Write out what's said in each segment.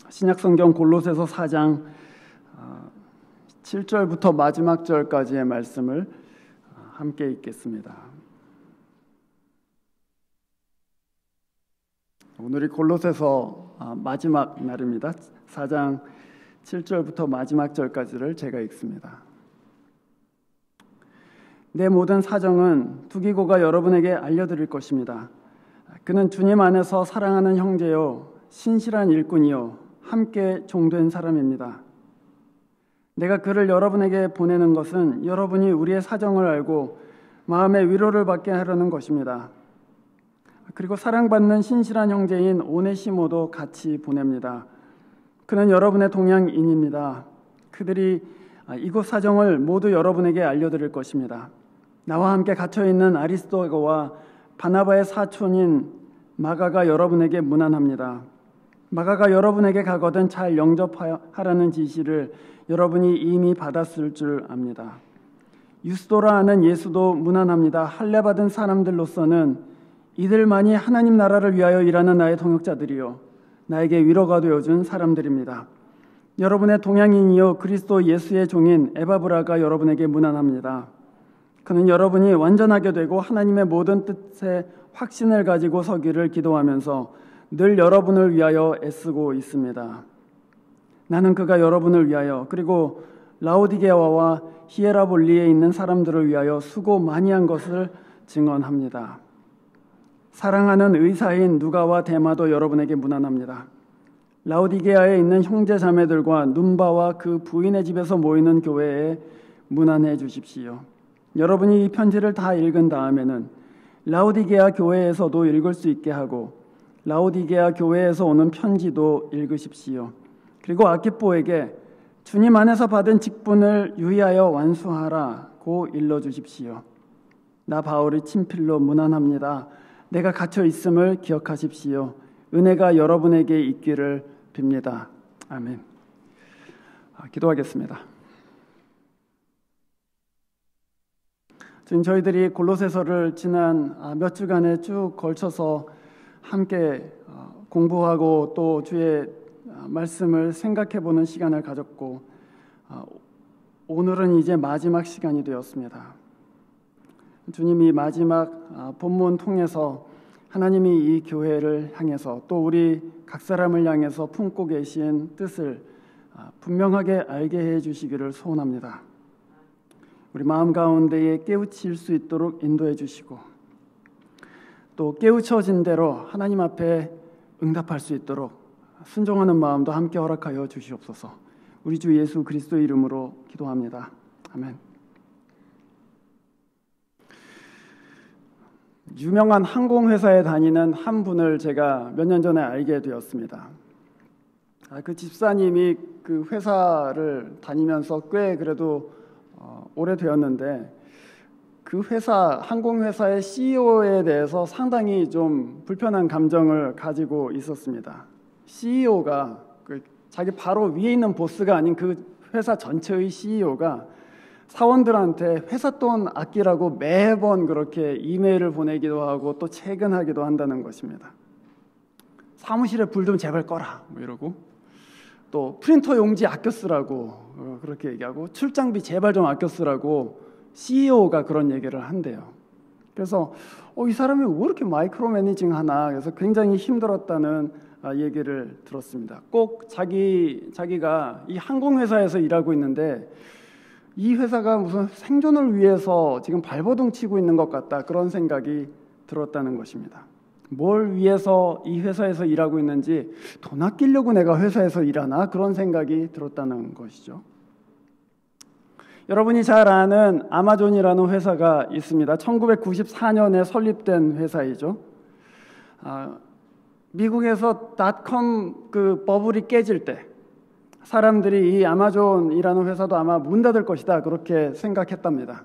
신약성경 골로새서 4장 7절부터 마지막 절까지의 말씀을 함께 읽겠습니다. 오늘이 골로새서 마지막 날입니다. 4장 7절부터 마지막 절까지를 제가 읽습니다. 내 모든 사정은 두기고가 여러분에게 알려드릴 것입니다. 그는 주님 안에서 사랑하는 형제요 신실한 일꾼이요 함께 종된 사람입니다. 내가 그를 여러분에게 보내는 것은 여러분이 우리의 사정을 알고 마음의 위로를 받게 하려는 것입니다. 그리고 사랑받는 신실한 형제인 오네시모도 같이 보냅니다. 그는 여러분의 동양인입니다. 그들이 이곳 사정을 모두 여러분에게 알려드릴 것입니다. 나와 함께 갇혀있는 아리스도거와 바나바의 사촌인 마가가 여러분에게 문안합니다. 마가가 여러분에게 가거든 잘 영접하라는 지시를 여러분이 이미 받았을 줄 압니다. 유스도라 하는 예수도 문안합니다. 할례 받은 사람들로서는 이들만이 하나님 나라를 위하여 일하는 나의 동역자들이요 나에게 위로가 되어준 사람들입니다. 여러분의 동양인이요 그리스도 예수의 종인 에바브라가 여러분에게 문안합니다. 그는 여러분이 완전하게 되고 하나님의 모든 뜻에 확신을 가지고 서기를 기도하면서 늘 여러분을 위하여 애쓰고 있습니다. 나는 그가 여러분을 위하여 그리고 라오디게아와 히에라볼리에 있는 사람들을 위하여 수고 많이 한 것을 증언합니다. 사랑하는 의사인 누가와 데마도 여러분에게 문안합니다. 라오디게아에 있는 형제 자매들과 눈바와 그 부인의 집에서 모이는 교회에 문안해 주십시오. 여러분이 이 편지를 다 읽은 다음에는 라오디게아 교회에서도 읽을 수 있게 하고 라오디게아 교회에서 오는 편지도 읽으십시오. 그리고 아키포에게 주님 안에서 받은 직분을 유의하여 완수하라고 일러주십시오. 나 바울이 친필로 문안합니다. 내가 갇혀 있음을 기억하십시오. 은혜가 여러분에게 있기를 빕니다. 아멘. 기도하겠습니다. 지금 저희들이 골로새서를 지난 몇 주간에 쭉 걸쳐서 함께 공부하고 또 주의 말씀을 생각해보는 시간을 가졌고 오늘은 이제 마지막 시간이 되었습니다. 주님이 마지막 본문 통해서 하나님이 이 교회를 향해서 또 우리 각 사람을 향해서 품고 계신 뜻을 분명하게 알게 해주시기를 소원합니다. 우리 마음 가운데에 깨우칠 수 있도록 인도해 주시고 또 깨우쳐진 대로 하나님 앞에 응답할 수 있도록 순종하는 마음도 함께 허락하여 주시옵소서. 우리 주 예수 그리스도의 이름으로 기도합니다. 아멘. 유명한 항공회사에 다니는 한 분을 제가 몇 년 전에 알게 되었습니다. 그 집사님이 그 회사를 다니면서 꽤 그래도 오래되었는데 그 회사, 항공회사의 CEO에 대해서 상당히 좀 불편한 감정을 가지고 있었습니다. CEO가 자기 바로 위에 있는 보스가 아닌 그 회사 전체의 CEO가 사원들한테 회사 돈 아끼라고 매번 그렇게 이메일을 보내기도 하고 또 퇴근하기도 한다는 것입니다. 사무실에 불 좀 제발 꺼라 뭐 이러고 또 프린터 용지 아껴 쓰라고 그렇게 얘기하고 출장비 제발 좀 아껴 쓰라고 CEO가 그런 얘기를 한대요. 그래서 이 사람이 왜 이렇게 마이크로 매니징 하나 그래서 굉장히 힘들었다는 얘기를 들었습니다. 꼭 자기가 이 항공회사에서 일하고 있는데 이 회사가 무슨 생존을 위해서 지금 발버둥 치고 있는 것 같다 그런 생각이 들었다는 것입니다. 뭘 위해서 이 회사에서 일하고 있는지 돈 아끼려고 내가 회사에서 일하나 그런 생각이 들었다는 것이죠. 여러분이 잘 아는 아마존이라는 회사가 있습니다. 1994년에 설립된 회사이죠. 미국에서 닷컴 그 버블이 깨질 때 사람들이 이 아마존이라는 회사도 아마 문 닫을 것이다 그렇게 생각했답니다.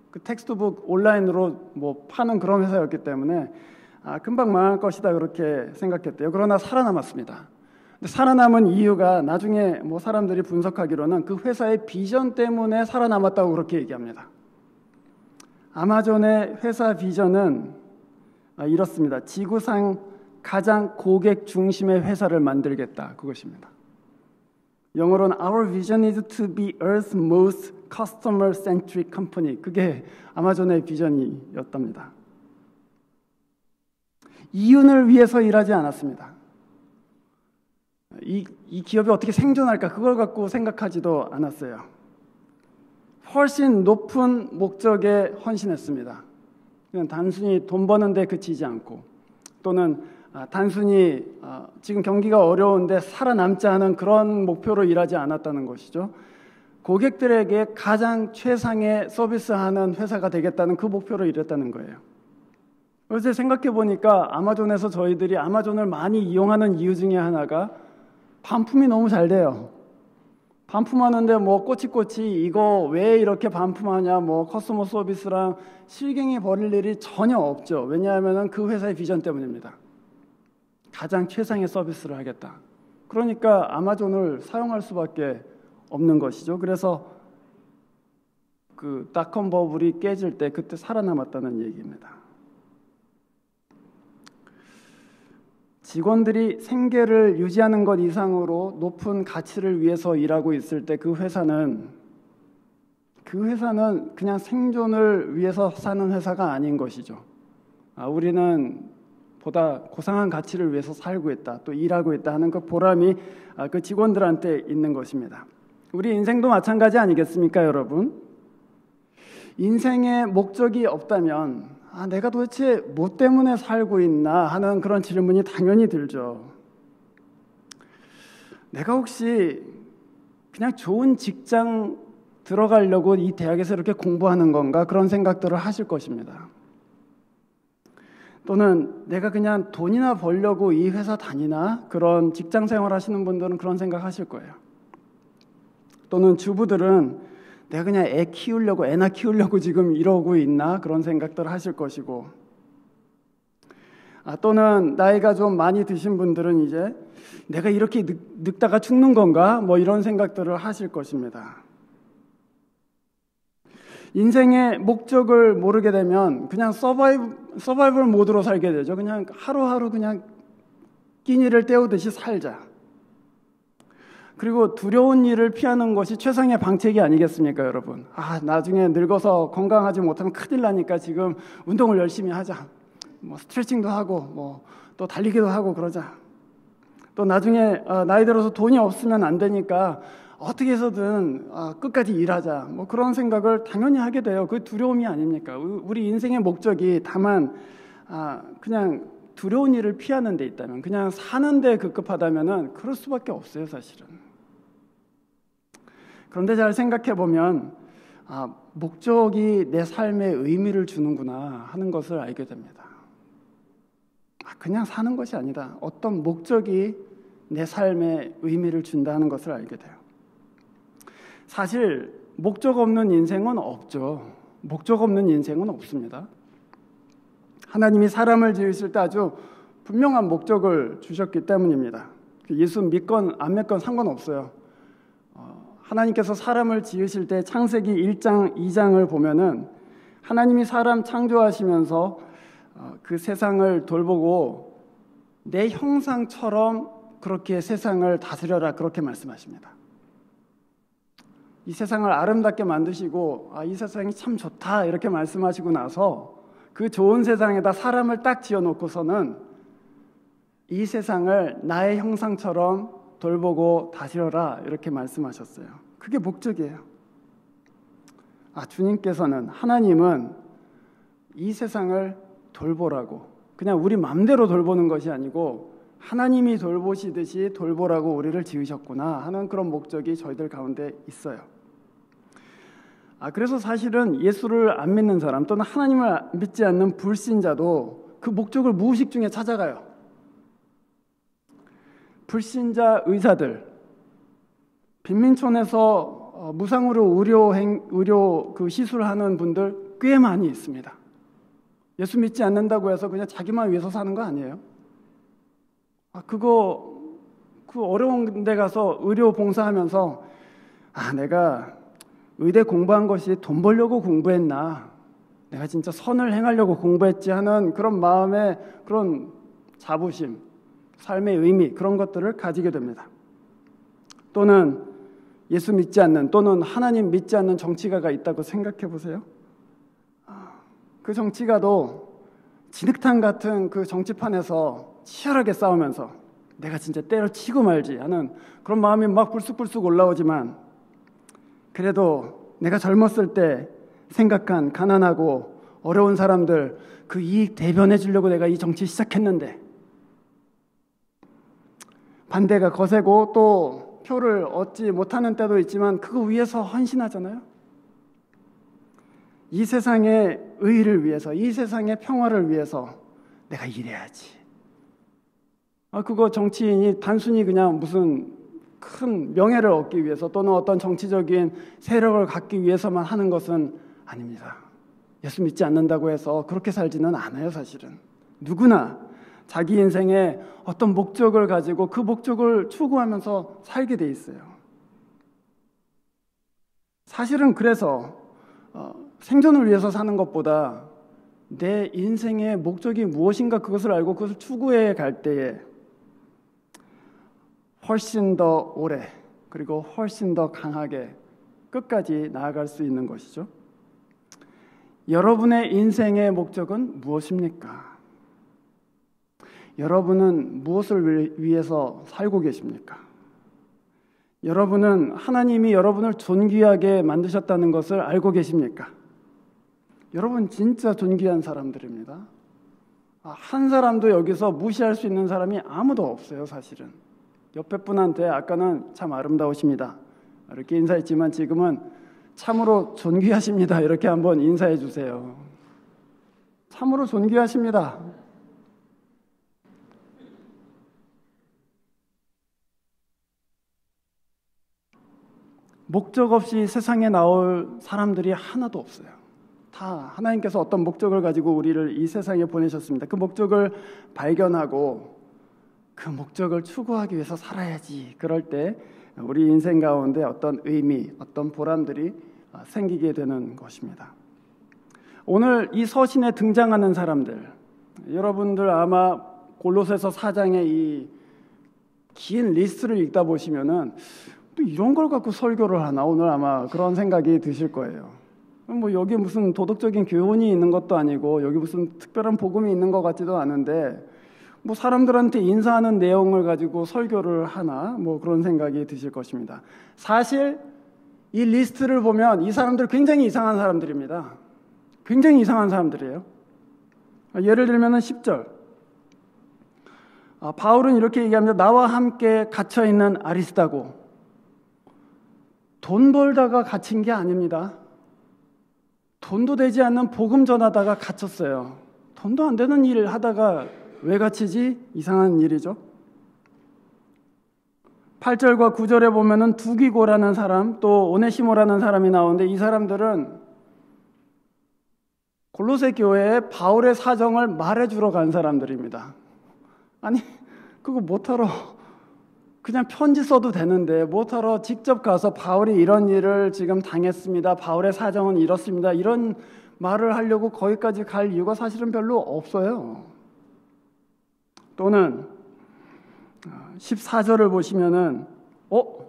그 텍스트북 온라인으로 뭐 파는 그런 회사였기 때문에 금방 망할 것이다 그렇게 생각했대요. 그러나 살아남았습니다. 살아남은 이유가 나중에 뭐 사람들이 분석하기로는 그 회사의 비전 때문에 살아남았다고 그렇게 얘기합니다. 아마존의 회사 비전은 이렇습니다. 지구상 가장 고객 중심의 회사를 만들겠다, 그것입니다. 영어로는 Our vision is to be Earth's most customer-centric company. 그게 아마존의 비전이었답니다. 이윤을 위해서 일하지 않았습니다. 이 기업이 어떻게 생존할까, 그걸 갖고 생각하지도 않았어요. 훨씬 높은 목적에 헌신했습니다. 그냥 단순히 돈 버는데 그치지 않고, 또는 단순히 지금 경기가 어려운데 살아남자 하는 그런 목표로 일하지 않았다는 것이죠. 고객들에게 가장 최상의 서비스하는 회사가 되겠다는 그 목표로 일했다는 거예요. 그래서 생각해 보니까 아마존에서 저희들이 아마존을 많이 이용하는 이유 중에 하나가 반품이 너무 잘 돼요. 반품하는데 뭐 꼬치꼬치 이거 왜 이렇게 반품하냐, 뭐 커스터머 서비스랑 실갱이 벌일 일이 전혀 없죠. 왜냐하면 그 회사의 비전 때문입니다. 가장 최상의 서비스를 하겠다. 그러니까 아마존을 사용할 수밖에 없는 것이죠. 그래서 그 닷컴 버블이 깨질 때 그때 살아남았다는 얘기입니다. 직원들이 생계를 유지하는 것 이상으로 높은 가치를 위해서 일하고 있을 때 그 회사는 그냥 생존을 위해서 사는 회사가 아닌 것이죠. 우리는 보다 고상한 가치를 위해서 살고 있다, 또 일하고 있다 하는 그 보람이 그 직원들한테 있는 것입니다. 우리 인생도 마찬가지 아니겠습니까, 여러분? 인생에 목적이 없다면 내가 도대체 뭐 때문에 살고 있나 하는 그런 질문이 당연히 들죠. 내가 혹시 그냥 좋은 직장 들어가려고 이 대학에서 이렇게 공부하는 건가, 그런 생각들을 하실 것입니다. 또는 내가 그냥 돈이나 벌려고 이 회사 다니나, 그런 직장 생활 하시는 분들은 그런 생각 하실 거예요. 또는 주부들은 내가 그냥 애나 키우려고 지금 이러고 있나, 그런 생각들을 하실 것이고, 또는 나이가 좀 많이 드신 분들은 이제 내가 이렇게 늙다가 죽는 건가, 뭐 이런 생각들을 하실 것입니다. 인생의 목적을 모르게 되면 그냥 서바이벌 모드로 살게 되죠. 그냥 하루하루 그냥 끼니를 때우듯이 살자. 그리고 두려운 일을 피하는 것이 최상의 방책이 아니겠습니까, 여러분? 나중에 늙어서 건강하지 못하면 큰일 나니까 지금 운동을 열심히 하자. 뭐 스트레칭도 하고, 뭐 또 달리기도 하고 그러자. 또 나중에 나이 들어서 돈이 없으면 안 되니까 어떻게 해서든 끝까지 일하자. 뭐 그런 생각을 당연히 하게 돼요. 그 두려움이 아닙니까? 우리 인생의 목적이 다만 그냥 두려운 일을 피하는 데 있다면, 그냥 사는 데 급급하다면은 그럴 수밖에 없어요, 사실은. 그런데 잘 생각해 보면 목적이 내 삶에 의미를 주는구나 하는 것을 알게 됩니다. 그냥 사는 것이 아니다. 어떤 목적이 내 삶에 의미를 준다는 것을 알게 돼요. 사실 목적 없는 인생은 없죠. 목적 없는 인생은 없습니다. 하나님이 사람을 지으실 때 아주 분명한 목적을 주셨기 때문입니다. 예수 믿건 안 믿건 상관없어요. 하나님께서 사람을 지으실 때 창세기 1장, 2장을 보면은 하나님이 사람 창조하시면서 그 세상을 돌보고 내 형상처럼 그렇게 세상을 다스려라, 그렇게 말씀하십니다. 이 세상을 아름답게 만드시고 이 세상이 참 좋다 이렇게 말씀하시고 나서 그 좋은 세상에다 사람을 딱 지어놓고서는 이 세상을 나의 형상처럼 돌보고 다스려라 이렇게 말씀하셨어요. 그게 목적이에요. 주님께서는, 하나님은 이 세상을 돌보라고, 그냥 우리 마음대로 돌보는 것이 아니고 하나님이 돌보시듯이 돌보라고 우리를 지으셨구나 하는 그런 목적이 저희들 가운데 있어요. 그래서 사실은 예수를 안 믿는 사람, 또는 하나님을 믿지 않는 불신자도 그 목적을 무의식 중에 찾아가요. 불신자 의사들, 빈민촌에서 무상으로 의료 그 시술하는 분들 꽤 많이 있습니다. 예수 믿지 않는다고 해서 그냥 자기만 위해서 사는 거 아니에요. 그 어려운 데 가서 의료 봉사하면서 내가 의대 공부한 것이 돈 벌려고 공부했나, 내가 진짜 선을 행하려고 공부했지 하는 그런 마음에 그런 자부심, 삶의 의미 그런 것들을 가지게 됩니다. 또는 예수 믿지 않는 또는 하나님 믿지 않는 정치가가 있다고 생각해 보세요. 그 정치가도 진흙탕 같은 그 정치판에서 치열하게 싸우면서 내가 진짜 때려치고 말지 하는 그런 마음이 막 불쑥불쑥 올라오지만 그래도 내가 젊었을 때 생각한 가난하고 어려운 사람들 그 이익 대변해 주려고 내가 이 정치 시작했는데 반대가 거세고 또 표를 얻지 못하는 때도 있지만 그거 위해서 헌신하잖아요. 이 세상의 의의를 위해서, 이 세상의 평화를 위해서 내가 일해야지. 그거 정치인이 단순히 그냥 무슨 큰 명예를 얻기 위해서 또는 어떤 정치적인 세력을 갖기 위해서만 하는 것은 아닙니다. 예수 믿지 않는다고 해서 그렇게 살지는 않아요, 사실은. 누구나 자기 인생에 어떤 목적을 가지고 그 목적을 추구하면서 살게 돼 있어요. 사실은 그래서 생존을 위해서 사는 것보다 내 인생의 목적이 무엇인가 그것을 알고 그것을 추구해 갈 때에 훨씬 더 오래 그리고 훨씬 더 강하게 끝까지 나아갈 수 있는 것이죠. 여러분의 인생의 목적은 무엇입니까? 여러분은 무엇을 위해서 살고 계십니까? 여러분은 하나님이 여러분을 존귀하게 만드셨다는 것을 알고 계십니까? 여러분 진짜 존귀한 사람들입니다. 한 사람도 여기서 무시할 수 있는 사람이 아무도 없어요, 사실은. 옆에 분한테 아까는 참 아름다우십니다 이렇게 인사했지만 지금은 참으로 존귀하십니다 이렇게 한번 인사해 주세요. 참으로 존귀하십니다. 목적 없이 세상에 나올 사람들이 하나도 없어요. 다 하나님께서 어떤 목적을 가지고 우리를 이 세상에 보내셨습니다. 그 목적을 발견하고 그 목적을 추구하기 위해서 살아야지. 그럴 때 우리 인생 가운데 어떤 의미, 어떤 보람들이 생기게 되는 것입니다. 오늘 이 서신에 등장하는 사람들, 여러분들 아마 골로새서 4장의 이 긴 리스트를 읽다 보시면은 또 이런 걸 갖고 설교를 하나 오늘 아마 그런 생각이 드실 거예요. 뭐 여기 무슨 도덕적인 교훈이 있는 것도 아니고 여기 무슨 특별한 복음이 있는 것 같지도 않은데 뭐 사람들한테 인사하는 내용을 가지고 설교를 하나 뭐 그런 생각이 드실 것입니다. 사실 이 리스트를 보면 이 사람들 굉장히 이상한 사람들입니다. 굉장히 이상한 사람들이에요. 예를 들면 10절 바울은 이렇게 얘기합니다. 나와 함께 갇혀있는 아리스다고 돈 벌다가 갇힌 게 아닙니다. 돈도 되지 않는 복음 전하다가 갇혔어요. 돈도 안 되는 일 하다가 왜 갇히지? 이상한 일이죠. 8절과 9절에 보면은 두기고라는 사람 또 오네시모라는 사람이 나오는데 이 사람들은 골로새 교회에 바울의 사정을 말해주러 간 사람들입니다. 아니 그거 못하러 그냥 편지 써도 되는데 못하러 직접 가서 바울이 이런 일을 지금 당했습니다. 바울의 사정은 이렇습니다. 이런 말을 하려고 거기까지 갈 이유가 사실은 별로 없어요. 또는 14절을 보시면은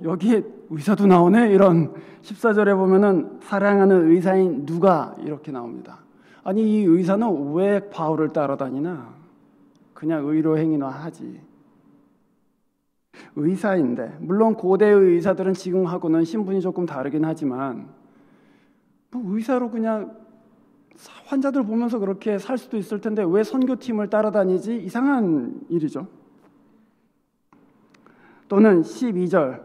여기에 의사도 나오네 이런 14절에 보면은 사랑하는 의사인 누가 이렇게 나옵니다. 아니 이 의사는 왜 바울을 따라다니나? 그냥 의로 행위나 하지. 의사인데 물론 고대의 의사들은 지금하고는 신분이 조금 다르긴 하지만 뭐 의사로 그냥 환자들 보면서 그렇게 살 수도 있을 텐데 왜 선교팀을 따라다니지? 이상한 일이죠. 또는 12절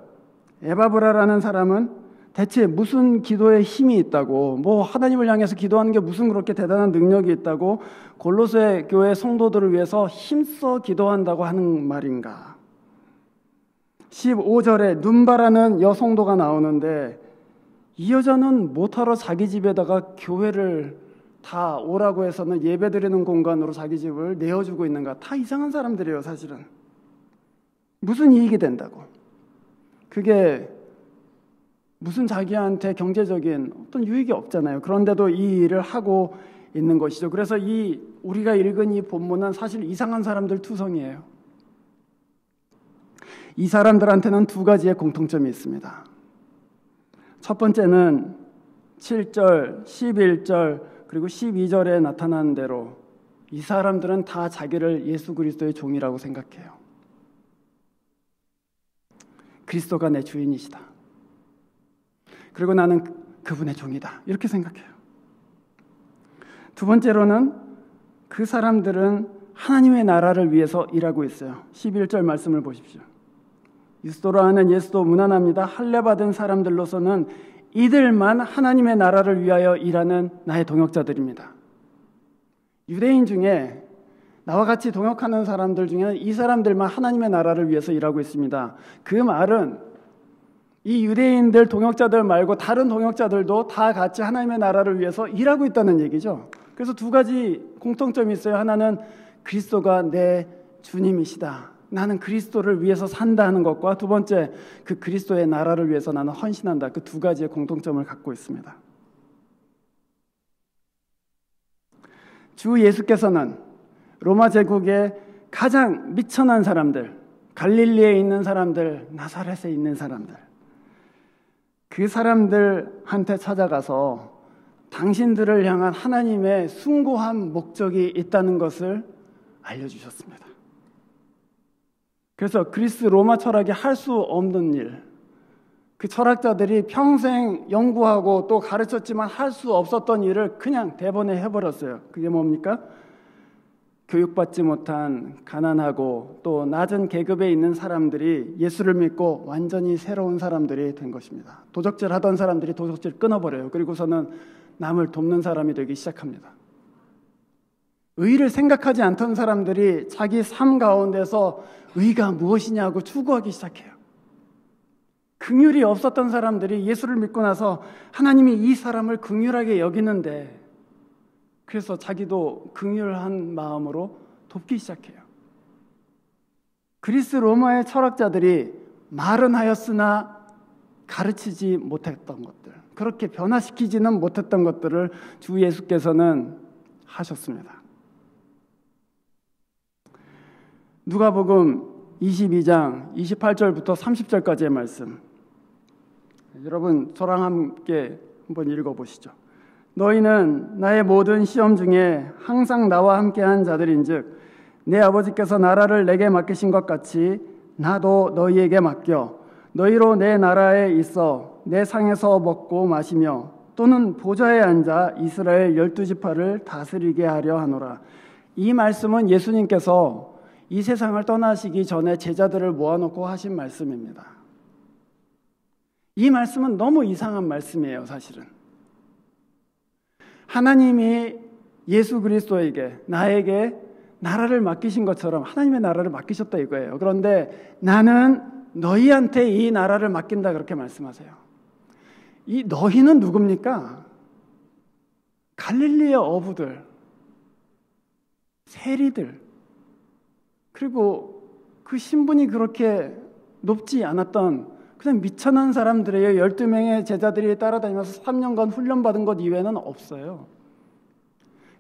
에바브라라는 사람은 대체 무슨 기도에 힘이 있다고 뭐 하나님을 향해서 기도하는 게 무슨 그렇게 대단한 능력이 있다고 골로새 교회 성도들을 위해서 힘써 기도한다고 하는 말인가? 15절에 눈바라는 여성도가 나오는데 이 여자는 못하러 자기 집에다가 교회를 다 오라고 해서는 예배드리는 공간으로 자기 집을 내어주고 있는가? 다 이상한 사람들이에요, 사실은. 무슨 이익이 된다고? 그게 무슨 자기한테 경제적인 어떤 유익이 없잖아요. 그런데도 이 일을 하고 있는 것이죠. 그래서 우리가 읽은 이 본문은 사실 이상한 사람들 투성이에요. 이 사람들한테는 두 가지의 공통점이 있습니다. 첫 번째는 7절, 11절 그리고 12절에 나타나는 대로 이 사람들은 다 자기를 예수 그리스도의 종이라고 생각해요. 그리스도가 내 주인이시다. 그리고 나는 그분의 종이다. 이렇게 생각해요. 두 번째로는 그 사람들은 하나님의 나라를 위해서 일하고 있어요. 11절 말씀을 보십시오. 유스도라 하는 예수도 무난합니다. 할례 받은 사람들로서는 이들만 하나님의 나라를 위하여 일하는 나의 동역자들입니다. 유대인 중에 나와 같이 동역하는 사람들 중에는 이 사람들만 하나님의 나라를 위해서 일하고 있습니다. 그 말은 이 유대인들 동역자들 말고 다른 동역자들도 다 같이 하나님의 나라를 위해서 일하고 있다는 얘기죠. 그래서 두 가지 공통점이 있어요. 하나는 그리스도가 내 주님이시다. 나는 그리스도를 위해서 산다 하는 것과 두 번째 그 그리스도의 나라를 위해서 나는 헌신한다. 그 두 가지의 공통점을 갖고 있습니다. 주 예수께서는 로마 제국의 가장 미천한 사람들, 갈릴리에 있는 사람들, 나사렛에 있는 사람들, 그 사람들한테 찾아가서 당신들을 향한 하나님의 숭고한 목적이 있다는 것을 알려주셨습니다. 그래서 그리스 로마 철학이 할 수 없는 일, 그 철학자들이 평생 연구하고 또 가르쳤지만 할 수 없었던 일을 그냥 대본에 해버렸어요. 그게 뭡니까? 교육받지 못한 가난하고 또 낮은 계급에 있는 사람들이 예수를 믿고 완전히 새로운 사람들이 된 것입니다. 도적질 하던 사람들이 도적질 끊어버려요. 그리고서는 남을 돕는 사람이 되기 시작합니다. 의를 생각하지 않던 사람들이 자기 삶 가운데서 의가 무엇이냐고 추구하기 시작해요. 긍휼이 없었던 사람들이 예수를 믿고 나서 하나님이 이 사람을 긍휼하게 여기는데 그래서 자기도 긍휼한 마음으로 돕기 시작해요. 그리스 로마의 철학자들이 말은 하였으나 가르치지 못했던 것들, 그렇게 변화시키지는 못했던 것들을 주 예수께서는 하셨습니다. 누가복음 22장 28절부터 30절까지의 말씀, 여러분 저랑 함께 한번 읽어보시죠. 너희는 나의 모든 시험 중에 항상 나와 함께한 자들인즉 내 아버지께서 나라를 내게 맡기신 것 같이 나도 너희에게 맡겨 너희로 내 나라에 있어 내 상에서 먹고 마시며 또는 보좌에 앉아 이스라엘 12지파를 다스리게 하려 하노라. 이 말씀은 예수님께서 이 세상을 떠나시기 전에 제자들을 모아놓고 하신 말씀입니다. 이 말씀은 너무 이상한 말씀이에요. 사실은 하나님이 예수 그리스도에게 나에게 나라를 맡기신 것처럼 하나님의 나라를 맡기셨다 이거예요. 그런데 나는 너희한테 이 나라를 맡긴다 그렇게 말씀하세요. 이 너희는 누굽니까? 갈릴리의 어부들, 세리들, 그리고 그 신분이 그렇게 높지 않았던 그냥 미천한 사람들이에요. 12명의 제자들이 따라다니면서 3년간 훈련받은 것 이외에는 없어요.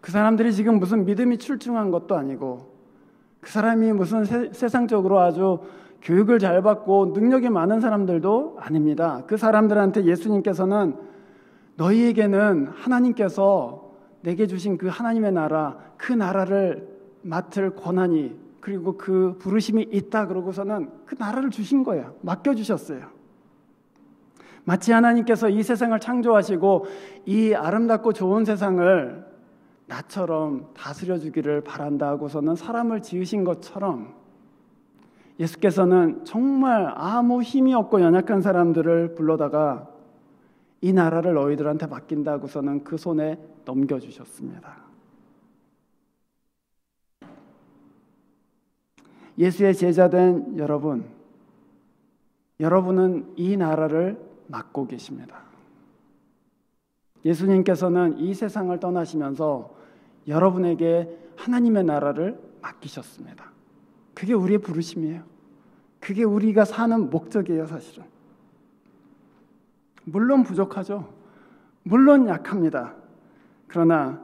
그 사람들이 지금 무슨 믿음이 출중한 것도 아니고 그 사람이 무슨 세상적으로 아주 교육을 잘 받고 능력이 많은 사람들도 아닙니다. 그 사람들한테 예수님께서는 너희에게는 하나님께서 내게 주신 그 하나님의 나라, 그 나라를 맡을 권한이 그리고 그 부르심이 있다 그러고서는 그 나라를 주신 거예요. 맡겨주셨어요. 마치 하나님께서 이 세상을 창조하시고 이 아름답고 좋은 세상을 나처럼 다스려주기를 바란다 하고서는 사람을 지으신 것처럼 예수께서는 정말 아무 힘이 없고 연약한 사람들을 불러다가 이 나라를 너희들한테 맡긴다 하고서는 그 손에 넘겨주셨습니다. 예수의 제자된 여러분은 이 나라를 맡고 계십니다. 예수님께서는 이 세상을 떠나시면서 여러분에게 하나님의 나라를 맡기셨습니다. 그게 우리의 부르심이에요. 그게 우리가 사는 목적이에요. 사실은 물론 부족하죠. 물론 약합니다. 그러나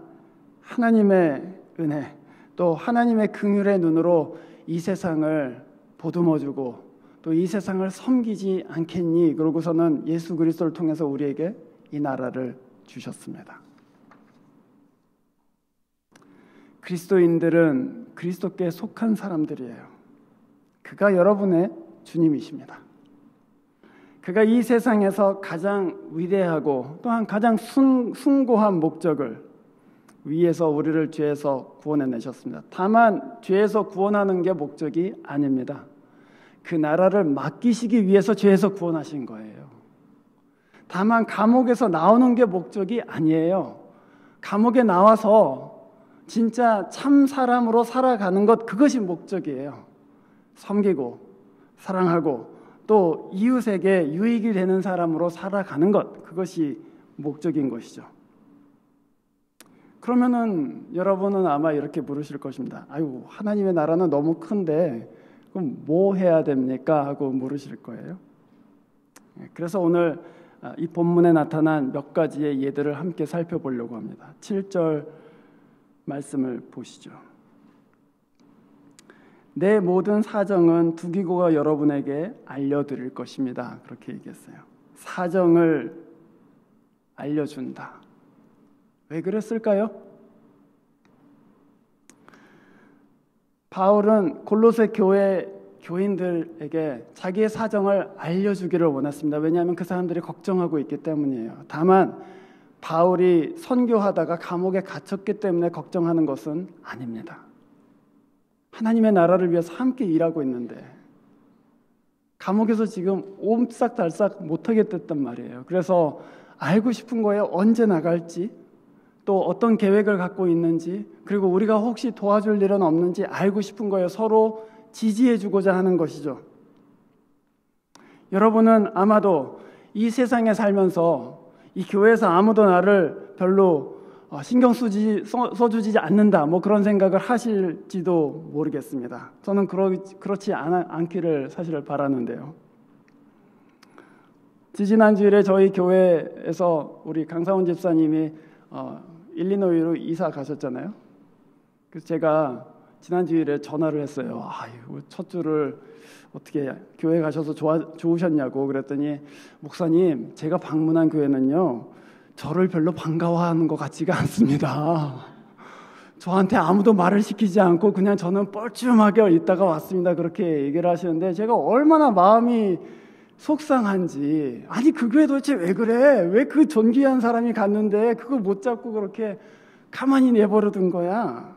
하나님의 은혜, 또 하나님의 긍휼의 눈으로 이 세상을 보듬어주고 또 이 세상을 섬기지 않겠니? 그러고서는 예수 그리스도를 통해서 우리에게 이 나라를 주셨습니다. 그리스도인들은 그리스도께 속한 사람들이에요. 그가 여러분의 주님이십니다. 그가 이 세상에서 가장 위대하고 또한 가장 숭고한 목적을 위해서 우리를 죄에서 구원해내셨습니다. 다만 죄에서 구원하는 게 목적이 아닙니다. 그 나라를 맡기시기 위해서 죄에서 구원하신 거예요. 다만 감옥에서 나오는 게 목적이 아니에요. 감옥에 나와서 진짜 참 사람으로 살아가는 것, 그것이 목적이에요. 섬기고 사랑하고 또 이웃에게 유익이 되는 사람으로 살아가는 것, 그것이 목적인 것이죠. 그러면은 여러분은 아마 이렇게 물으실 것입니다. 아유, 하나님의 나라는 너무 큰데 그럼 뭐 해야 됩니까? 하고 물으실 거예요. 그래서 오늘 이 본문에 나타난 몇 가지의 예들을 함께 살펴보려고 합니다. 7절 말씀을 보시죠. 내 모든 사정은 두기고가 여러분에게 알려드릴 것입니다. 그렇게 얘기했어요. 사정을 알려준다. 왜 그랬을까요? 바울은 골로새 교회 교인들에게 자기의 사정을 알려주기를 원했습니다. 왜냐하면 그 사람들이 걱정하고 있기 때문이에요. 다만 바울이 선교하다가 감옥에 갇혔기 때문에 걱정하는 것은 아닙니다. 하나님의 나라를 위해서 함께 일하고 있는데 감옥에서 지금 옴싹달싹 못하게 됐단 말이에요. 그래서 알고 싶은 거예요. 언제 나갈지, 또 어떤 계획을 갖고 있는지, 그리고 우리가 혹시 도와줄 일은 없는지 알고 싶은 거예요. 서로 지지해주고자 하는 것이죠. 여러분은 아마도 이 세상에 살면서 이 교회에서 아무도 나를 별로 신경 써주지 않는다, 뭐 그런 생각을 하실지도 모르겠습니다. 저는 그렇지 않기를 사실 바라는데요. 지지난 주일에 저희 교회에서 우리 강사원 집사님이 일리노이로 이사 가셨잖아요. 그래서 제가 지난 주일에 전화를 했어요. 첫 주를 어떻게 교회 가셔서 좋으셨냐고 그랬더니, 목사님, 제가 방문한 교회는요, 저를 별로 반가워하는 것 같지가 않습니다. 저한테 아무도 말을 시키지 않고 그냥 저는 뻘쭘하게 있다가 왔습니다. 그렇게 얘기를 하시는데 제가 얼마나 마음이 속상한지. 아니, 그 교회 도대체 왜 그래? 왜 그 존귀한 사람이 갔는데 그거 못 잡고 그렇게 가만히 내버려 둔 거야?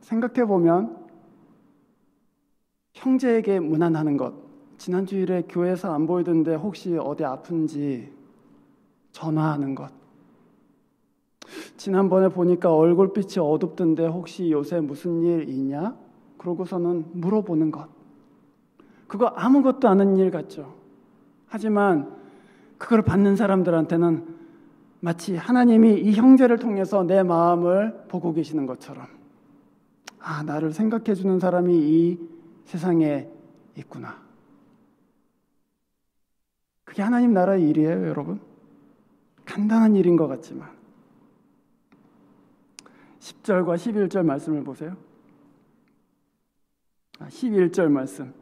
생각해보면 형제에게 무난하는 것, 지난 주일에 교회에서 안 보이던데 혹시 어디 아픈지 전화하는 것, 지난번에 보니까 얼굴빛이 어둡던데 혹시 요새 무슨 일 있냐? 그러고서는 물어보는 것, 그거 아무것도 아는 일 같죠. 하지만 그걸 받는 사람들한테는 마치 하나님이 이 형제를 통해서 내 마음을 보고 계시는 것처럼, 나를 생각해 주는 사람이 이 세상에 있구나. 그게 하나님 나라의 일이에요, 여러분. 간단한 일인 것 같지만 10절과 11절 말씀을 보세요. 11절 말씀.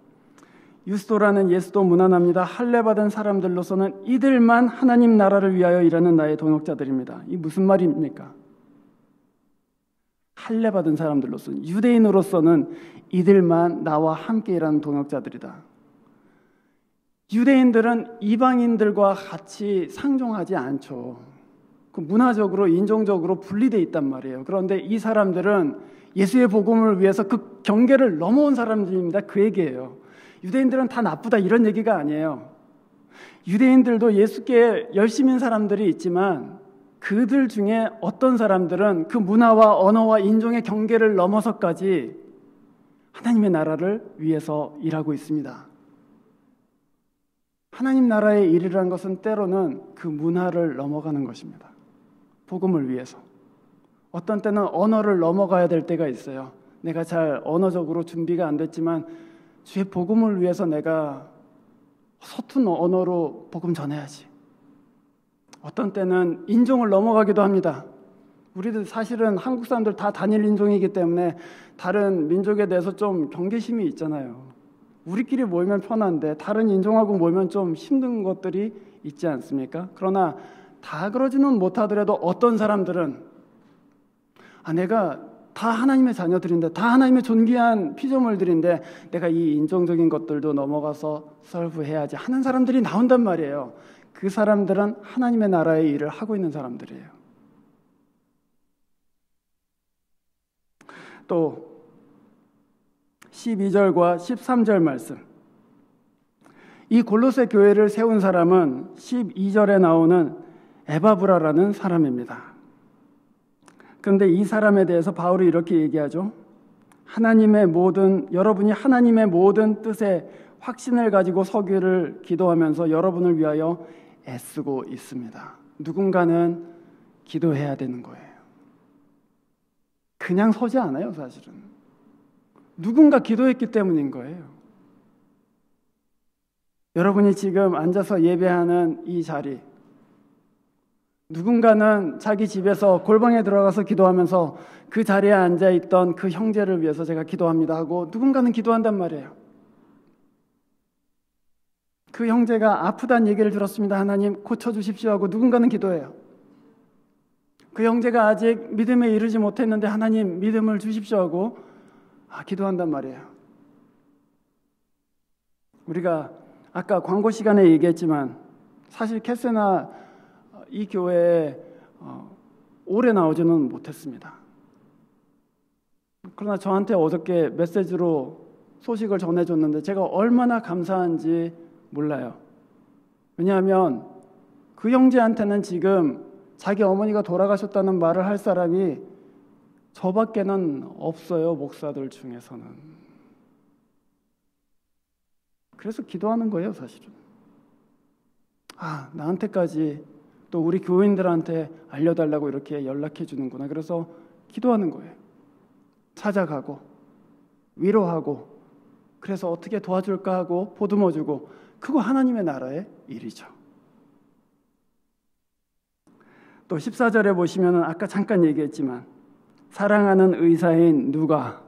유스도라는 예수도 무난합니다. 할례받은 사람들로서는 이들만 하나님 나라를 위하여 일하는 나의 동역자들입니다. 이 무슨 말입니까? 할례받은 사람들로서는, 유대인으로서는 이들만 나와 함께 일하는 동역자들이다. 유대인들은 이방인들과 같이 상종하지 않죠. 그 문화적으로, 인종적으로 분리되어 있단 말이에요. 그런데 이 사람들은 예수의 복음을 위해서 그 경계를 넘어온 사람들입니다. 그 얘기예요. 유대인들은 다 나쁘다, 이런 얘기가 아니에요. 유대인들도 예수께 열심인 사람들이 있지만 그들 중에 어떤 사람들은 그 문화와 언어와 인종의 경계를 넘어서까지 하나님의 나라를 위해서 일하고 있습니다. 하나님 나라의 일이라는 것은 때로는 그 문화를 넘어가는 것입니다. 복음을 위해서. 어떤 때는 언어를 넘어가야 될 때가 있어요. 내가 잘 언어적으로 준비가 안 됐지만 주의 복음을 위해서 내가 서툰 언어로 복음 전해야지. 어떤 때는 인종을 넘어가기도 합니다. 우리들 사실은 한국 사람들 다 단일 인종이기 때문에 다른 민족에 대해서 좀 경계심이 있잖아요. 우리끼리 모이면 편한데 다른 인종하고 모이면 좀 힘든 것들이 있지 않습니까? 그러나 다 그러지는 못하더라도 어떤 사람들은 내가 다 하나님의 자녀들인데, 다 하나님의 존귀한 피조물들인데 내가 이 인종적인 것들도 넘어가서 설부해야지 하는 사람들이 나온단 말이에요. 그 사람들은 하나님의 나라의 일을 하고 있는 사람들이에요. 또 12절과 13절 말씀, 이 골로새 교회를 세운 사람은 12절에 나오는 에바브라라는 사람입니다. 그런데 이 사람에 대해서 바울이 이렇게 얘기하죠. 여러분이 하나님의 모든 뜻에 확신을 가지고 서기를 기도하면서 여러분을 위하여 애쓰고 있습니다. 누군가는 기도해야 되는 거예요. 그냥 서지 않아요, 사실은. 누군가 기도했기 때문인 거예요. 여러분이 지금 앉아서 예배하는 이 자리, 누군가는 자기 집에서 골방에 들어가서 기도하면서 그 자리에 앉아있던 그 형제를 위해서 제가 기도합니다 하고 누군가는 기도한단 말이에요. 그 형제가 아프다는 얘기를 들었습니다. 하나님 고쳐주십시오 하고 누군가는 기도해요. 그 형제가 아직 믿음에 이르지 못했는데 하나님 믿음을 주십시오 하고 기도한단 말이에요. 우리가 아까 광고 시간에 얘기했지만 사실 캐세나 이 교회에 오래 나오지는 못했습니다. 그러나 저한테 어저께 메시지로 소식을 전해줬는데 제가 얼마나 감사한지 몰라요. 왜냐하면 그 형제한테는 지금 자기 어머니가 돌아가셨다는 말을 할 사람이 저밖에는 없어요. 목사들 중에서는. 그래서 기도하는 거예요, 사실은. 나한테까지 또 우리 교인들한테 알려달라고 이렇게 연락해 주는구나. 그래서 기도하는 거예요. 찾아가고 위로하고 그래서 어떻게 도와줄까 하고 보듬어주고, 그거 하나님의 나라의 일이죠. 또 14절에 보시면 아까 잠깐 얘기했지만 사랑하는 의사인 누가,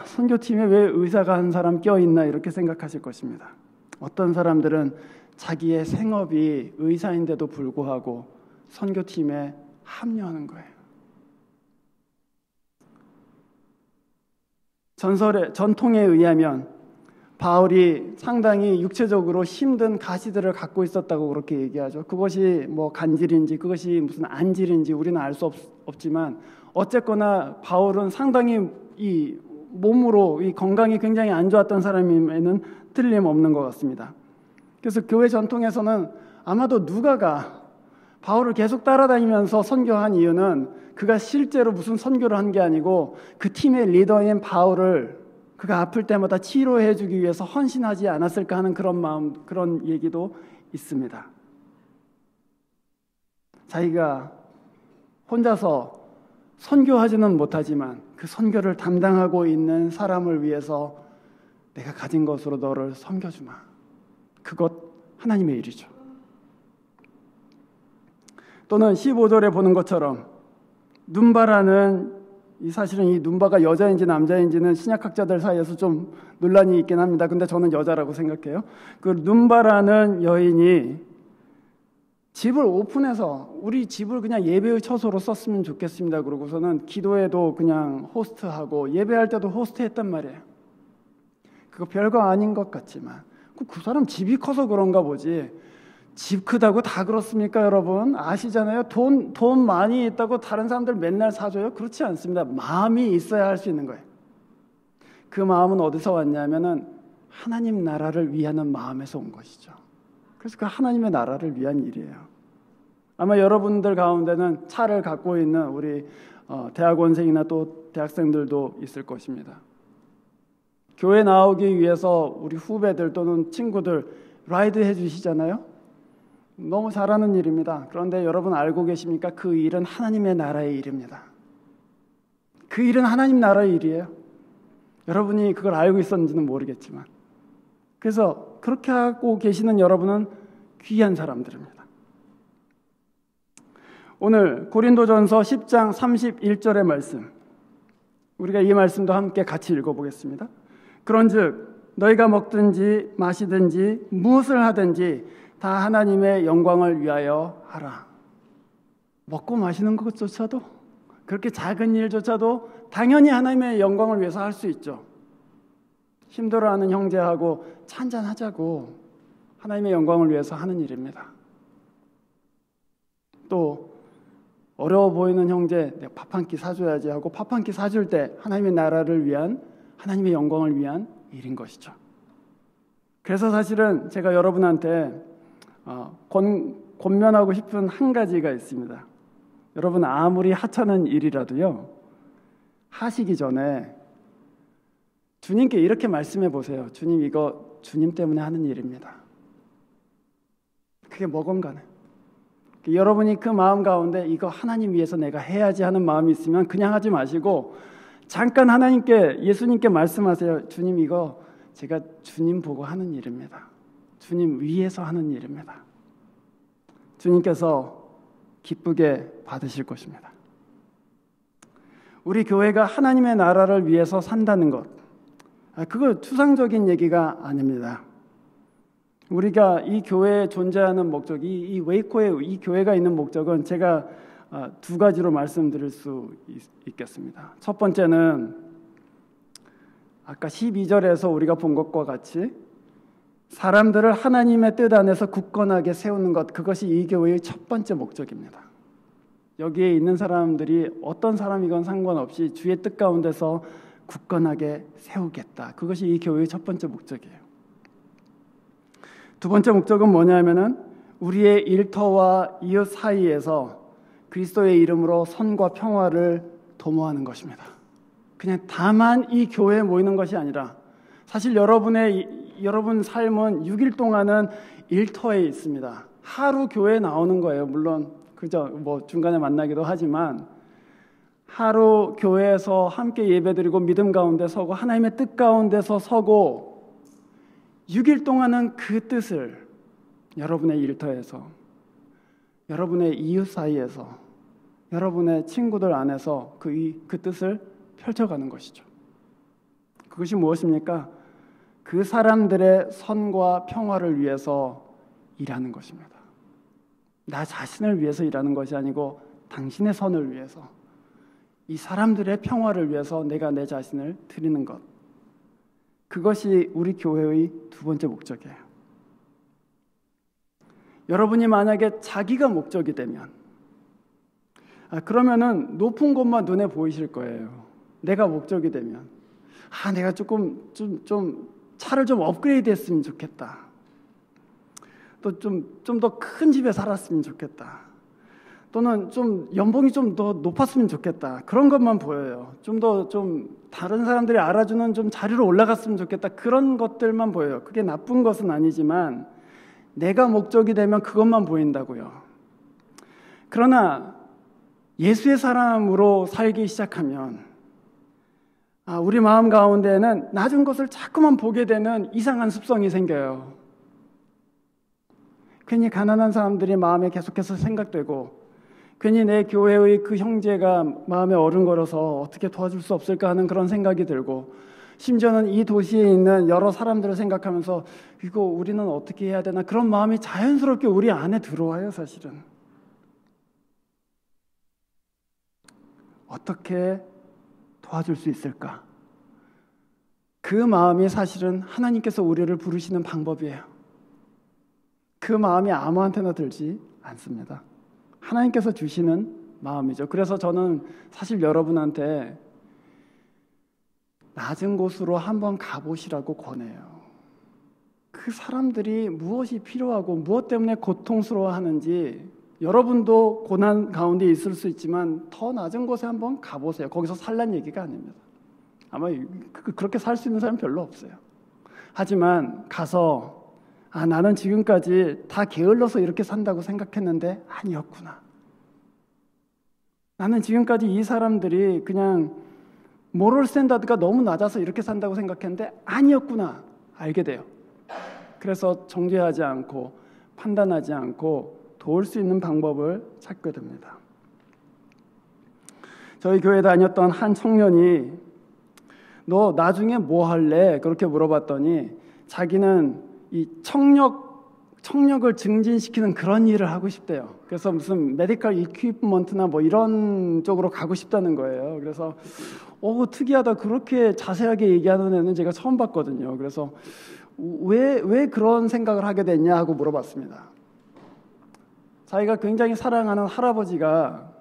선교팀에 왜 의사가 한 사람 껴있나 이렇게 생각하실 것입니다. 어떤 사람들은 자기의 생업이 의사인데도 불구하고 선교팀에 합류하는 거예요. 전통에 의하면 바울이 상당히 육체적으로 힘든 가시들을 갖고 있었다고 그렇게 얘기하죠. 그것이 간질인지 그것이 무슨 안질인지 우리는 알 수 없지만 어쨌거나 바울은 상당히 이 몸으로 이 건강이 굉장히 안 좋았던 사람임에는 틀림없는 것 같습니다. 그래서 교회 전통에서는 아마도 누가가 바울을 계속 따라다니면서 선교한 이유는 그가 실제로 무슨 선교를 한 게 아니고 그 팀의 리더인 바울을 그가 아플 때마다 치료해 주기 위해서 헌신하지 않았을까 하는 그런 마음, 그런 얘기도 있습니다. 자기가 혼자서 선교하지는 못하지만 그 선교를 담당하고 있는 사람을 위해서 내가 가진 것으로 너를 섬겨주마. 그것 하나님의 일이죠. 또는 15절에 보는 것처럼 눈바라는, 사실은 이 눈바가 여자인지 남자인지는 신약학자들 사이에서 좀 논란이 있긴 합니다. 근데 저는 여자라고 생각해요. 그 눈바라는 여인이 집을 오픈해서 우리 집을 그냥 예배의 처소로 썼으면 좋겠습니다. 그러고서는 기도에도 그냥 호스트하고 예배할 때도 호스트했단 말이에요. 그거 별거 아닌 것 같지만 그 사람 집이 커서 그런가 보지. 집 크다고 다 그렇습니까, 여러분? 아시잖아요. 돈 많이 있다고 다른 사람들 맨날 사줘요? 그렇지 않습니다. 마음이 있어야 할 수 있는 거예요. 그 마음은 어디서 왔냐면은 하나님 나라를 위하는 마음에서 온 것이죠. 그래서 그 하나님의 나라를 위한 일이에요. 아마 여러분들 가운데는 차를 갖고 있는 우리 대학원생이나 또 대학생들도 있을 것입니다. 교회 나오기 위해서 우리 후배들 또는 친구들 라이드 해주시잖아요. 너무 잘하는 일입니다. 그런데 여러분 알고 계십니까? 그 일은 하나님의 나라의 일입니다. 그 일은 하나님 나라의 일이에요. 여러분이 그걸 알고 있었는지는 모르겠지만, 그래서 그렇게 하고 계시는 여러분은 귀한 사람들입니다. 오늘 고린도전서 10장 31절의 말씀, 우리가 이 말씀도 함께 같이 읽어보겠습니다. 그런즉 너희가 먹든지 마시든지 무엇을 하든지 다 하나님의 영광을 위하여 하라. 먹고 마시는 것조차도, 그렇게 작은 일조차도 당연히 하나님의 영광을 위해서 할 수 있죠. 힘들어하는 형제하고 찬잔하자고 하나님의 영광을 위해서 하는 일입니다. 또 어려워 보이는 형제, 내가 밥 한 끼 사줘야지 하고 밥 한 끼 사줄 때 하나님의 나라를 위한, 하나님의 영광을 위한 일인 것이죠. 그래서 사실은 제가 여러분한테 권면하고 싶은 한 가지가 있습니다. 여러분, 아무리 하찮은 일이라도요, 하시기 전에 주님께 이렇게 말씀해 보세요. 주님, 이거 주님 때문에 하는 일입니다. 그게 뭐건 간에 여러분이 그 마음 가운데 이거 하나님 위해서 내가 해야지 하는 마음이 있으면 그냥 하지 마시고 잠깐 하나님께, 예수님께 말씀하세요. 주님, 이거 제가 주님 보고 하는 일입니다. 주님 위해서 하는 일입니다. 주님께서 기쁘게 받으실 것입니다. 우리 교회가 하나님의 나라를 위해서 산다는 것, 그거 추상적인 얘기가 아닙니다. 우리가 이 교회에 존재하는 목적, 이 웨이코에 이 교회가 있는 목적은 제가 두 가지로 말씀드릴 수 있겠습니다. 첫 번째는 아까 12절에서 우리가 본 것과 같이 사람들을 하나님의 뜻 안에서 굳건하게 세우는 것, 그것이 이 교회의 첫 번째 목적입니다. 여기에 있는 사람들이 어떤 사람이건 상관없이 주의 뜻 가운데서 굳건하게 세우겠다. 그것이 이 교회의 첫 번째 목적이에요. 두 번째 목적은 뭐냐면은 우리의 일터와 이웃 사이에서 그리스도의 이름으로 선과 평화를 도모하는 것입니다. 그냥 다만 이 교회에 모이는 것이 아니라 사실 여러분 삶은 6일 동안은 일터에 있습니다. 하루 교회에 나오는 거예요. 물론 그저 뭐 중간에 만나기도 하지만 하루 교회에서 함께 예배드리고 믿음 가운데 서고 하나님의 뜻 가운데서 서고 6일 동안은 그 뜻을 여러분의 일터에서, 여러분의 이웃 사이에서, 여러분의 친구들 안에서 그 뜻을 펼쳐가는 것이죠. 그것이 무엇입니까? 그 사람들의 선과 평화를 위해서 일하는 것입니다. 나 자신을 위해서 일하는 것이 아니고 당신의 선을 위해서, 이 사람들의 평화를 위해서 내가 내 자신을 드리는 것, 그것이 우리 교회의 두 번째 목적이에요. 여러분이 만약에 자기가 목적이 되면 그러면은 높은 곳만 눈에 보이실 거예요. 내가 목적이 되면 내가 조금 좀 차를 좀 업그레이드 했으면 좋겠다. 또 좀 더 큰 집에 살았으면 좋겠다. 또는 좀 연봉이 좀 더 높았으면 좋겠다. 그런 것만 보여요. 좀 다른 사람들이 알아주는 좀 자리로 올라갔으면 좋겠다. 그런 것들만 보여요. 그게 나쁜 것은 아니지만 내가 목적이 되면 그것만 보인다고요. 그러나 예수의 사람으로 살기 시작하면 우리 마음 가운데에는 낮은 것을 자꾸만 보게 되는 이상한 습성이 생겨요. 괜히 가난한 사람들이 마음에 계속해서 생각되고, 괜히 내 교회의 그 형제가 마음에 어른거려서 어떻게 도와줄 수 없을까 하는 그런 생각이 들고, 심지어는 이 도시에 있는 여러 사람들을 생각하면서 이거 우리는 어떻게 해야 되나, 그런 마음이 자연스럽게 우리 안에 들어와요. 사실은 어떻게 도와줄 수 있을까? 그 마음이 사실은 하나님께서 우리를 부르시는 방법이에요. 그 마음이 아무한테나 들지 않습니다. 하나님께서 주시는 마음이죠. 그래서 저는 사실 여러분한테 낮은 곳으로 한번 가보시라고 권해요. 그 사람들이 무엇이 필요하고 무엇 때문에 고통스러워하는지, 여러분도 고난 가운데 있을 수 있지만 더 낮은 곳에 한번 가보세요. 거기서 살란 얘기가 아닙니다. 아마 그렇게 살 수 있는 사람은 별로 없어요. 하지만 가서 나는 지금까지 다 게을러서 이렇게 산다고 생각했는데 아니었구나. 나는 지금까지 이 사람들이 그냥 모럴 스탠다드가 너무 낮아서 이렇게 산다고 생각했는데 아니었구나. 알게 돼요. 그래서 정죄하지 않고 판단하지 않고 도울 수 있는 방법을 찾게 됩니다. 저희 교회 다녔던 한 청년이 너 나중에 뭐 할래? 그렇게 물어봤더니 자기는 이 청력을 증진시키는 그런 일을 하고 싶대요. 그래서 무슨 메디컬 이퀴프먼트나 뭐 이런 쪽으로 가고 싶다는 거예요. 그래서 특이하다. 그렇게 자세하게 얘기하는 애는 제가 처음 봤거든요. 그래서 왜 그런 생각을 하게 됐냐 하고 물어봤습니다. 자기가 굉장히 사랑하는 할아버지가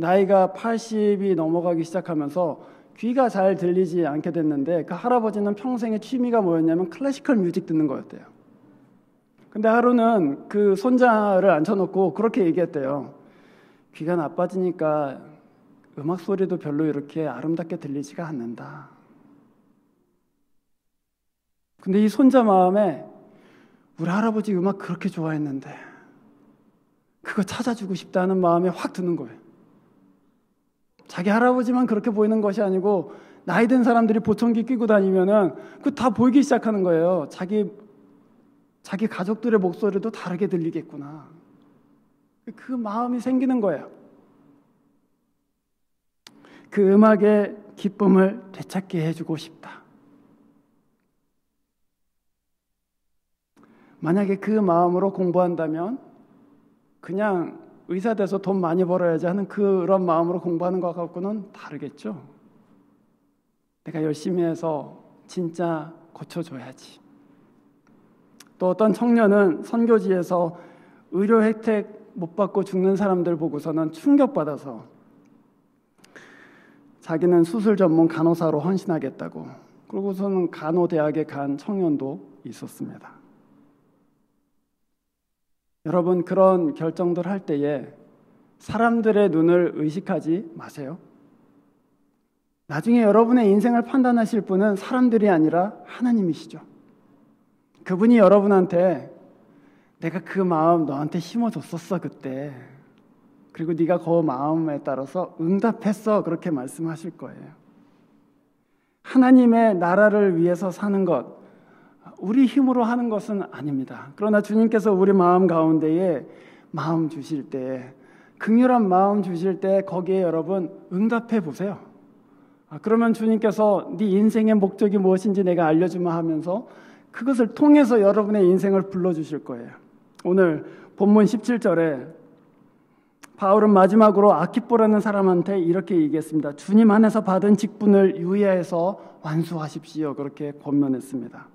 나이가 80이 넘어가기 시작하면서 귀가 잘 들리지 않게 됐는데 그 할아버지는 평생의 취미가 뭐였냐면 클래시컬 뮤직 듣는 거였대요. 근데 하루는 그 손자를 앉혀놓고 그렇게 얘기했대요. 귀가 나빠지니까 음악 소리도 별로 이렇게 아름답게 들리지가 않는다. 근데 이 손자 마음에 우리 할아버지 음악 그렇게 좋아했는데 그거 찾아주고 싶다는 마음이 확 드는 거예요. 자기 할아버지만 그렇게 보이는 것이 아니고 나이 든 사람들이 보청기 끼고 다니면은 그 다 보이기 시작하는 거예요. 자기 가족들의 목소리도 다르게 들리겠구나. 그 마음이 생기는 거예요. 그 음악의 기쁨을 되찾게 해주고 싶다. 만약에 그 마음으로 공부한다면 그냥 의사 돼서 돈 많이 벌어야지 하는 그런 마음으로 공부하는 것 갖고는 다르겠죠. 내가 열심히 해서 진짜 고쳐줘야지. 또 어떤 청년은 선교지에서 의료 혜택 못 받고 죽는 사람들 보고서는 충격받아서 자기는 수술 전문 간호사로 헌신하겠다고 그러고서는 간호대학에 간 청년도 있었습니다. 여러분, 그런 결정들 할 때에 사람들의 눈을 의식하지 마세요. 나중에 여러분의 인생을 판단하실 분은 사람들이 아니라 하나님이시죠. 그분이 여러분한테 내가 그 마음 너한테 심어줬었어 그때. 그리고 네가 그 마음에 따라서 응답했어 그렇게 말씀하실 거예요. 하나님의 나라를 위해서 사는 것 우리 힘으로 하는 것은 아닙니다. 그러나 주님께서 우리 마음 가운데에 마음 주실 때 긍휼한 마음 주실 때 거기에 여러분 응답해 보세요. 그러면 주님께서 네 인생의 목적이 무엇인지 내가 알려주마 하면서 그것을 통해서 여러분의 인생을 불러주실 거예요. 오늘 본문 17절에 바울은 마지막으로 아키포라는 사람한테 이렇게 얘기했습니다. 주님 안에서 받은 직분을 유의해서 완수하십시오. 그렇게 권면했습니다.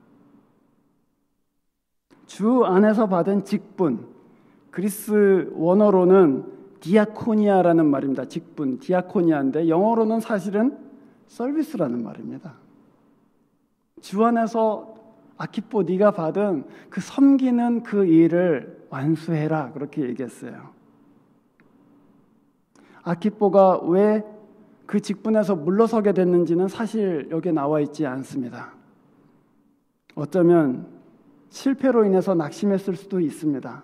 주 안에서 받은 직분, 그리스 원어로는 디아코니아라는 말입니다. 직분, 디아코니아인데 영어로는 사실은 서비스라는 말입니다. 주 안에서 아키포 네가 받은 그 섬기는 그 일을 완수해라 그렇게 얘기했어요. 아키포가 왜 그 직분에서 물러서게 됐는지는 사실 여기에 나와 있지 않습니다. 어쩌면 실패로 인해서 낙심했을 수도 있습니다.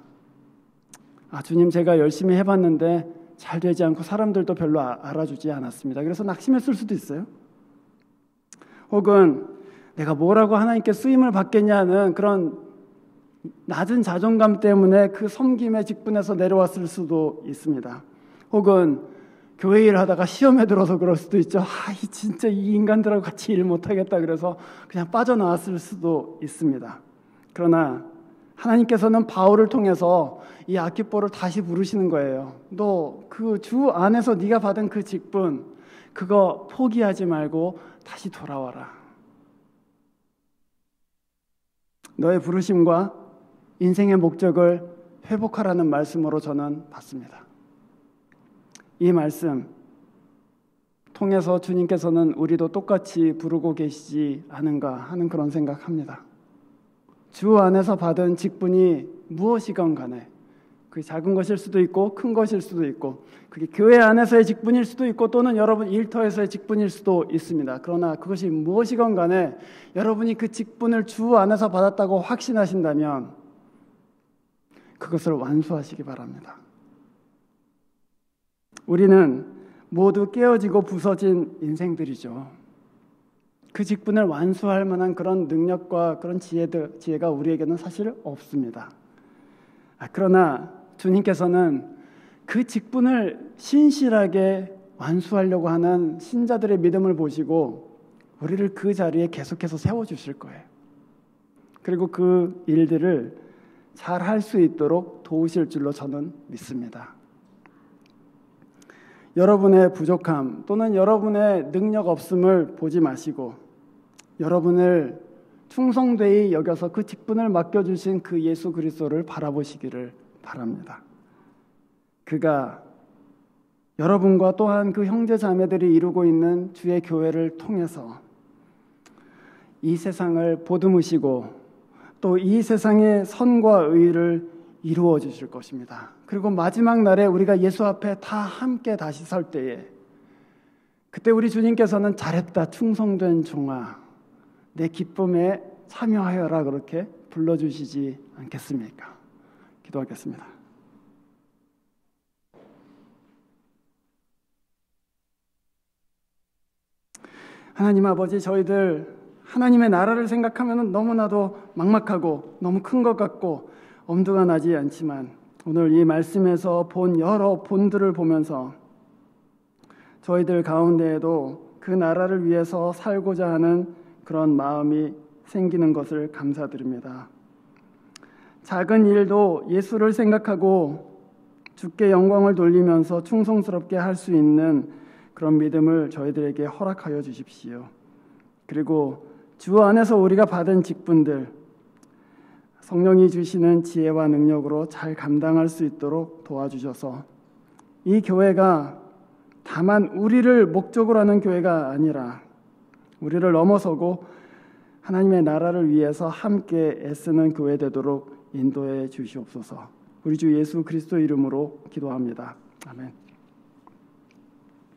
주님 제가 열심히 해봤는데 잘 되지 않고 사람들도 별로 알아주지 않았습니다. 그래서 낙심했을 수도 있어요. 혹은 내가 뭐라고 하나님께 쓰임을 받겠냐는 그런 낮은 자존감 때문에 그 섬김의 직분에서 내려왔을 수도 있습니다. 혹은 교회 일 하다가 시험에 들어서 그럴 수도 있죠. 진짜 이 인간들하고 같이 일 못하겠다 그래서 그냥 빠져나왔을 수도 있습니다. 그러나 하나님께서는 바울을 통해서 이 아키포를 다시 부르시는 거예요. 너 그 주 안에서 네가 받은 그 직분 그거 포기하지 말고 다시 돌아와라. 너의 부르심과 인생의 목적을 회복하라는 말씀으로 저는 봤습니다. 이 말씀 통해서 주님께서는 우리도 똑같이 부르고 계시지 않은가 하는 그런 생각합니다. 주 안에서 받은 직분이 무엇이건 간에 그게 작은 것일 수도 있고 큰 것일 수도 있고 그게 교회 안에서의 직분일 수도 있고 또는 여러분 일터에서의 직분일 수도 있습니다. 그러나 그것이 무엇이건 간에 여러분이 그 직분을 주 안에서 받았다고 확신하신다면 그것을 완수하시기 바랍니다. 우리는 모두 깨어지고 부서진 인생들이죠. 그 직분을 완수할 만한 그런 능력과 그런 지혜가 우리에게는 사실 없습니다. 그러나 주님께서는 그 직분을 신실하게 완수하려고 하는 신자들의 믿음을 보시고 우리를 그 자리에 계속해서 세워주실 거예요. 그리고 그 일들을 잘 할 수 있도록 도우실 줄로 저는 믿습니다. 여러분의 부족함 또는 여러분의 능력 없음을 보지 마시고 여러분을 충성되이 여겨서 그 직분을 맡겨주신 그 예수 그리스도를 바라보시기를 바랍니다. 그가 여러분과 또한 그 형제 자매들이 이루고 있는 주의 교회를 통해서 이 세상을 보듬으시고 또 이 세상의 선과 의를 이루어 주실 것입니다. 그리고 마지막 날에 우리가 예수 앞에 다 함께 다시 설 때에 그때 우리 주님께서는 잘했다 충성된 종아 내 기쁨에 참여하여라 그렇게 불러주시지 않겠습니까? 기도하겠습니다. 하나님 아버지, 저희들 하나님의 나라를 생각하면 너무나도 막막하고 너무 큰 것 같고 엄두가 나지 않지만 오늘 이 말씀에서 본 여러 본들을 보면서 저희들 가운데에도 그 나라를 위해서 살고자 하는 그런 마음이 생기는 것을 감사드립니다. 작은 일도 예수를 생각하고 주께 영광을 돌리면서 충성스럽게 할 수 있는 그런 믿음을 저희들에게 허락하여 주십시오. 그리고 주 안에서 우리가 받은 직분들 성령이 주시는 지혜와 능력으로 잘 감당할 수 있도록 도와주셔서 이 교회가 다만 우리를 목적으로 하는 교회가 아니라 우리를 넘어서고 하나님의 나라를 위해서 함께 애쓰는 교회 되도록 인도해 주시옵소서. 우리 주 예수 그리스도 이름으로 기도합니다. 아멘.